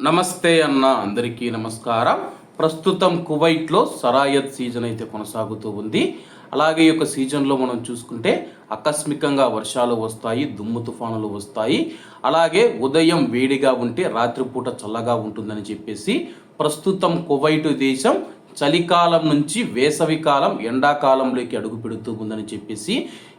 నమస్తే అన్న, అందరికీ నమస్కారం. ప్రస్తుతం కువైట్లో సరాయత్ సీజన్ అయితే కొనసాగుతూ ఉంది. అలాగే ఈ యొక్క సీజన్లో మనం చూసుకుంటే ఆకస్మికంగా వర్షాలు వస్తాయి, దుమ్ము తుఫానులు వస్తాయి. అలాగే ఉదయం వేడిగా ఉంటే రాత్రిపూట చల్లగా ఉంటుందని చెప్పేసి ప్రస్తుతం కువైట్ దేశం చలికాలం నుంచి వేసవికాలం ఎండాకాలంలోకి అడుగు పెడుతూ ఉందని చెప్పేసి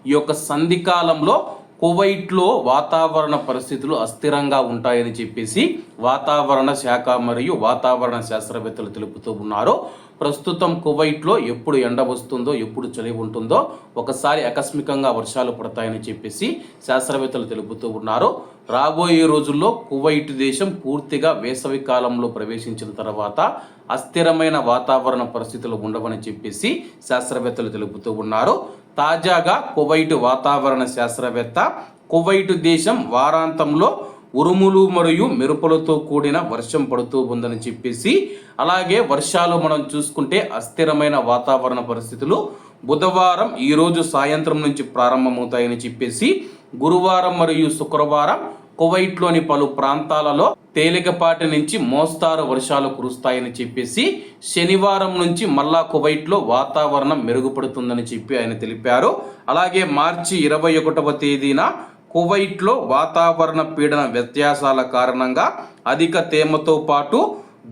ఈ యొక్క సంధికాలంలో కువైట్లో వాతావరణ పరిస్థితులు అస్థిరంగా ఉంటాయని చెప్పేసి వాతావరణ శాఖ మరియు వాతావరణ శాస్త్రవేత్తలు తెలుపుతూ ఉన్నారు. ప్రస్తుతం కువైట్లో ఎప్పుడు ఎండ వస్తుందో, ఎప్పుడు చలి ఉంటుందో, ఒకసారి ఆకస్మికంగా వర్షాలు పడతాయని చెప్పేసి శాస్త్రవేత్తలు తెలుపుతూ ఉన్నారు. రాబోయే రోజుల్లో కువైట్ దేశం పూర్తిగా వేసవి కాలంలో ప్రవేశించిన తర్వాత అస్థిరమైన వాతావరణ పరిస్థితులు ఉండవని చెప్పేసి శాస్త్రవేత్తలు తెలుపుతూ ఉన్నారు. తాజాగా కువైట్ వాతావరణ శాస్త్రవేత్త కువైట్ దేశం వారాంతంలో ఉరుములు మరియు మెరుపులతో కూడిన వర్షం పడుతూ ఉందని చెప్పేసి, అలాగే వర్షాలు మనం చూసుకుంటే అస్థిరమైన వాతావరణ పరిస్థితులు బుధవారం ఈరోజు సాయంత్రం నుంచి ప్రారంభమవుతాయని చెప్పేసి, గురువారం మరియు శుక్రవారం కువైట్లోని పలు ప్రాంతాలలో తేలికపాటి నుంచి మోస్తారు వర్షాలు కురుస్తాయని చెప్పేసి, శనివారం నుంచి మళ్ళా కువైట్లో వాతావరణం మెరుగుపడుతుందని చెప్పి ఆయన తెలిపారు. అలాగే మార్చి 21వ తేదీన కువైట్లో వాతావరణ పీడన వ్యత్యాసాల కారణంగా అధిక తేమతో పాటు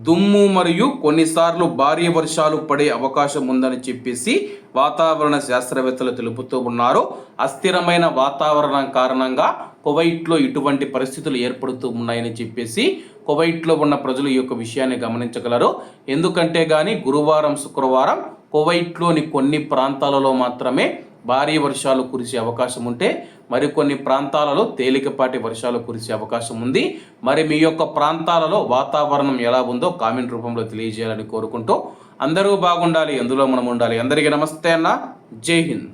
దుమ్ము మరియు కొన్నిసార్లు భారీ వర్షాలు పడే అవకాశం ఉందని చెప్పేసి వాతావరణ శాస్త్రవేత్తలు తెలుపుతూ ఉన్నారు. అస్థిరమైన వాతావరణం కారణంగా కువైట్లో ఇటువంటి పరిస్థితులు ఏర్పడుతూ ఉన్నాయని చెప్పేసి కువైట్లో ఉన్న ప్రజలు ఈ యొక్క విషయాన్ని గమనించగలరు. ఎందుకంటే కానీ గురువారం శుక్రవారం కువైట్లోని కొన్ని ప్రాంతాలలో మాత్రమే భారీ వర్షాలు కురిసే అవకాశం ఉంటే మరికొన్ని ప్రాంతాలలో తేలికపాటి వర్షాలు కురిసే అవకాశం ఉంది. మరి మీ యొక్క ప్రాంతాలలో వాతావరణం ఎలా ఉందో కామెంట్ రూపంలో తెలియజేయాలని కోరుకుంటూ అందరూ బాగుండాలి, అందులో మనం ఉండాలి. అందరికీ నమస్తే అన్న, జై హింద్.